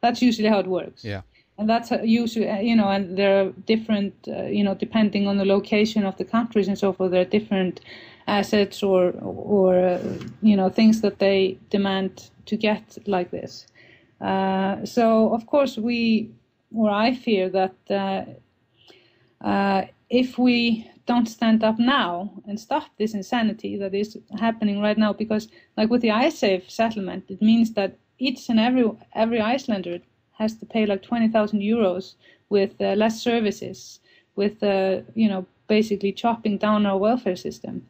That's usually how it works. Yeah. And that's usually, and there are different, depending on the location of the countries and so forth, there are different assets or things that they demand to get like this. So, of course, I fear that if we don't stand up now and stop this insanity that is happening right now, because like with the iSafe settlement, it means that each and every Icelander has to pay like 20,000 euros with less services, with basically chopping down our welfare system.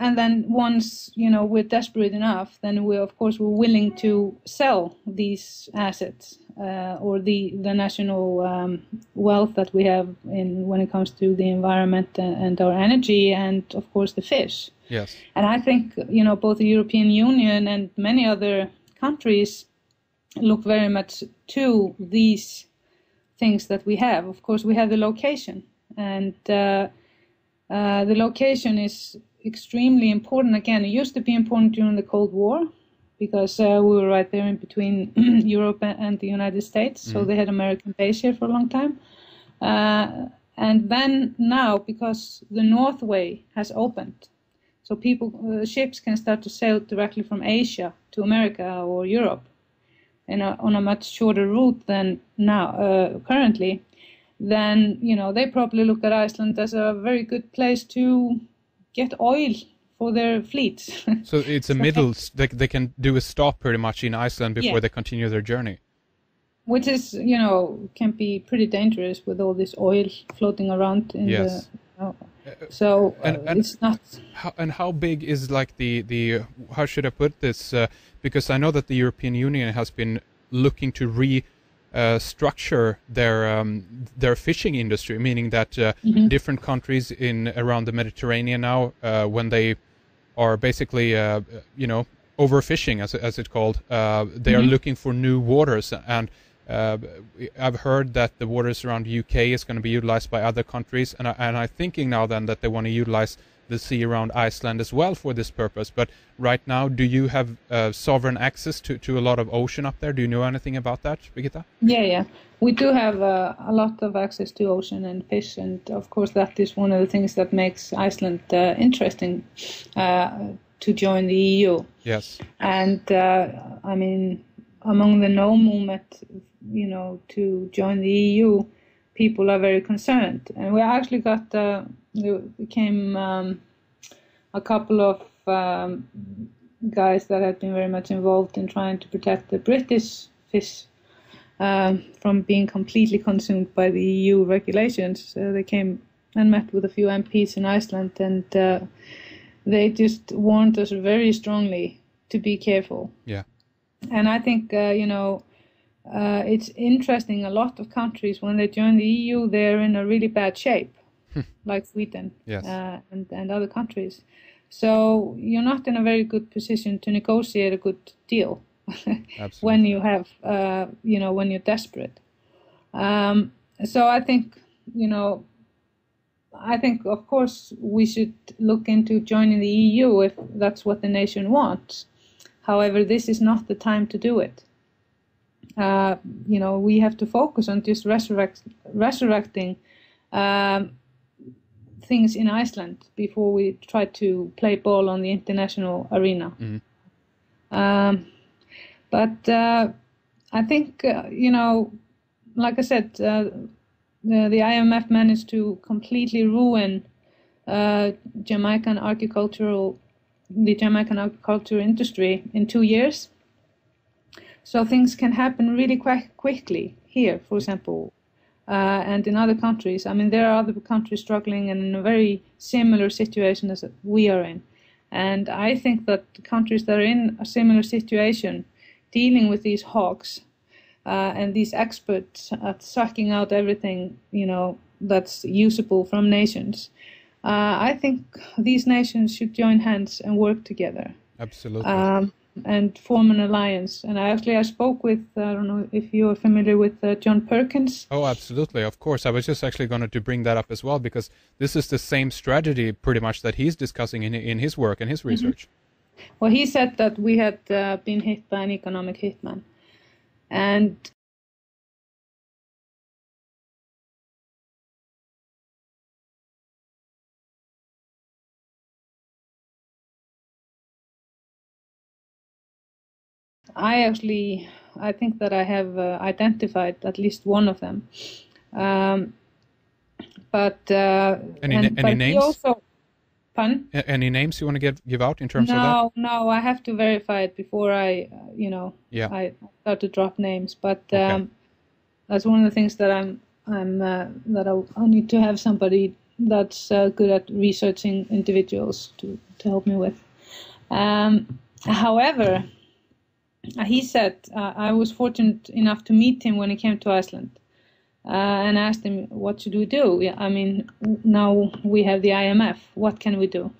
And then once we're desperate enough, then we're willing to sell these assets or the national wealth that we have when it comes to the environment and our energy, and of course the fish. Yes. And I think both the European Union and many other countries look very much to these things that we have. Of course, we have the location, and the location is extremely important. Again, it used to be important during the Cold War because we were right there in between Europe and the United States, so they had American base here for a long time. And then now, because the Northway has opened, so ships can start to sail directly from Asia to America or Europe on a much shorter route than now currently. Then they probably look at Iceland as a very good place to get oil for their fleets. So it's a Mittels. They can do a stop pretty much in Iceland before they continue their journey. Which is, can be pretty dangerous with all this oil floating around in the. So it's not. How big is like the how should I put this? Because I know that the European Union has been looking to structure their fishing industry, meaning that different countries around the Mediterranean now, when they are basically overfishing, as it's called, they are looking for new waters, and I've heard that the waters around the UK is going to be utilized by other countries, and I'm thinking now then that they want to utilize the sea around Iceland as well for this purpose. But right now, do you have sovereign access to a lot of ocean up there? Do you know anything about that, Birgitta? Yeah. We do have a lot of access to ocean and fish, and of course that is one of the things that makes Iceland interesting to join the EU. Yes. And among the no movement, to join the EU, people are very concerned, and we actually got there came a couple of guys that had been very much involved in trying to protect the British fish from being completely consumed by the EU regulations. They came and met with a few MPs in Iceland, and they just warned us very strongly to be careful. Yeah. And I think it's interesting. A lot of countries, when they join the EU, they're in a really bad shape, like Sweden. Yes. And other countries. So you're not in a very good position to negotiate a good deal when you have, when you're desperate. So I think, of course, we should look into joining the EU if that's what the nation wants. However, this is not the time to do it. We have to focus on just resurrecting things in Iceland before we try to play ball on the international arena. But I think, like I said, the IMF managed to completely ruin the Jamaican agriculture industry in 2 years. So things can happen really quite quickly here, for example, and in other countries. I mean, there are other countries struggling and in a very similar situation as we are in. And I think that countries that are in a similar situation, dealing with these hawks and these experts at sucking out everything, that's usable from nations, I think these nations should join hands and work together. Absolutely. And form an alliance. And I spoke with, I don't know if you're familiar with John Perkins. Oh, absolutely. Of course. I was just actually going to bring that up as well, because this is the same strategy pretty much that he's discussing in his work and his research. Well, he said that we had been hit by an economic hitman. And I think that I have identified at least one of them. Any names? Also, pardon? Any names you want to give out in terms of that? No, I have to verify it before I start to drop names. But that's one of the things that I need to have somebody that's good at researching individuals to help me with. However, he said I was fortunate enough to meet him when he came to Iceland. And asked him, what should we do? Yeah, I mean, now we have the IMF. What can we do?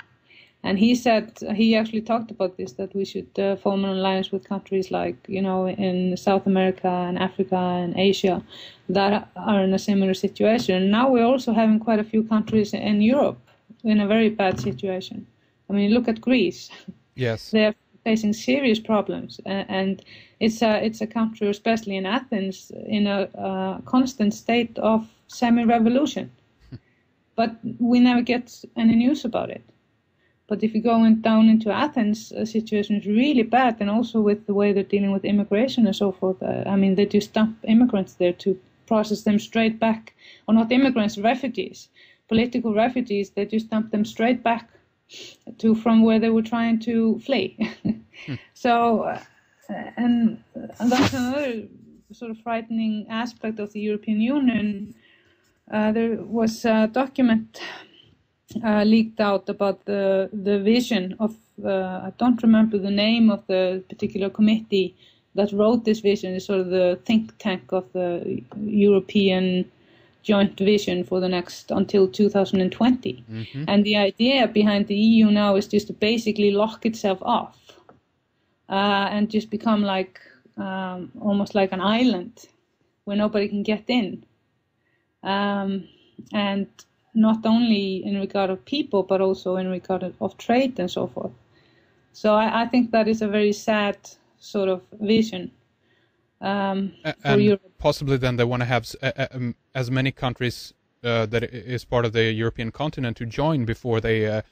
And he said, he actually talked about this, that we should form an alliance with countries like, in South America and Africa and Asia that are in a similar situation. And now we're also having quite a few countries in Europe in a very bad situation. I mean, look at Greece. Yes. They're facing serious problems, and it's a country, especially in Athens, in a constant state of semi-revolution. But we never get any news about it. But if you go down into Athens, the situation is really bad, and also with the way they're dealing with immigration and so forth. I mean, they just dump immigrants there to process them straight back, or not immigrants, refugees, political refugees. They just dump them straight back from where they were trying to flee. So, and that's another sort of frightening aspect of the European Union. There was a document leaked out about the vision of, I don't remember the name of the particular committee that wrote this vision. It's sort of the think tank of the European joint vision for the next until 2020. Mm-hmm. And the idea behind the EU now is just to basically lock itself off and just become like almost like an island where nobody can get in. And not only in regard of people, but also in regard of trade and so forth. So I think that is a very sad sort of vision. And possibly then they want to have as many countries that is part of the European continent to join before they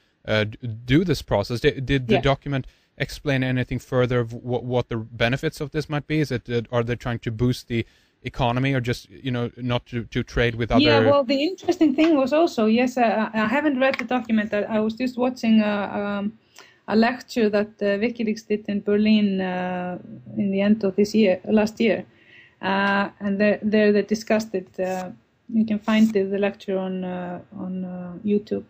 do this process. Did the document explain anything further of what the benefits of this might be? Is it are they trying to boost the economy, or just not to trade with other? Yeah, well, the interesting thing was also I haven't read the document. I was just watching a lecture that WikiLeaks did in Berlin in the end of last year, and there they discussed it. You can find the lecture on YouTube.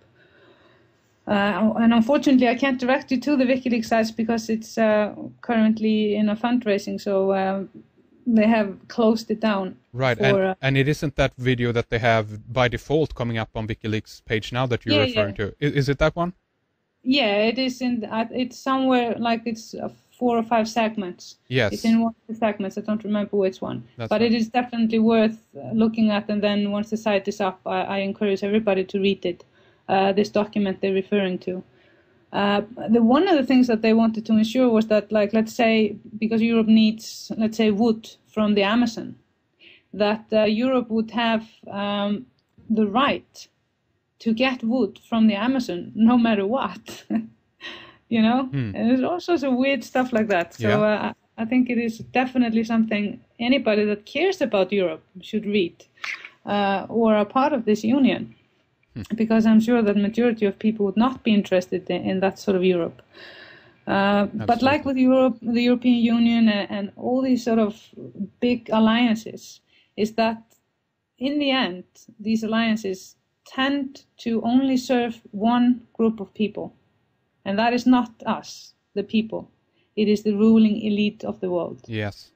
And unfortunately, I can't direct you to the WikiLeaks sites because it's currently in a fundraising, so they have closed it down. Right, and it isn't that video that they have by default coming up on WikiLeaks page now that you're referring to. Is it that one? Yeah, it is it's somewhere like it's 4 or 5 segments. Yes. It's in one of the segments. I don't remember which one. But it is definitely worth looking at. And then once the site is up, I encourage everybody to read it, this document they're referring to. One of the things that they wanted to ensure was that, like, let's say, because Europe needs, let's say, wood from the Amazon, that Europe would have the right to get wood from the Amazon no matter what. And there's all sorts of weird stuff like that. So I think it is definitely something anybody that cares about Europe should read or are part of this union, because I'm sure that majority of people would not be interested in that sort of Europe. But like with Europe, the European Union and all these sort of big alliances, is that in the end, these alliances tend to only serve one group of people. And that is not us, the people. It is the ruling elite of the world. Yes.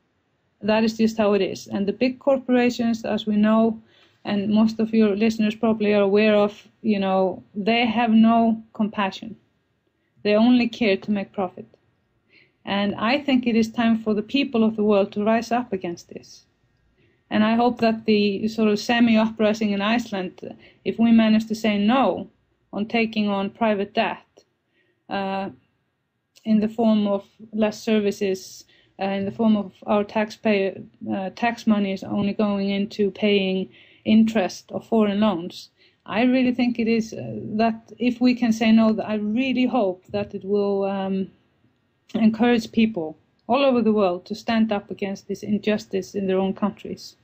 That is just how it is. And the big corporations, as we know, and most of your listeners probably are aware of, they have no compassion. They only care to make profit. And I think it is time for the people of the world to rise up against this. And I hope that the sort of semi-uprising in Iceland, if we manage to say no on taking on private debt, in the form of less services, in the form of our tax money is only going into paying interest of foreign loans. I really think it is that if we can say no, I really hope that it will encourage people all over the world to stand up against this injustice in their own countries.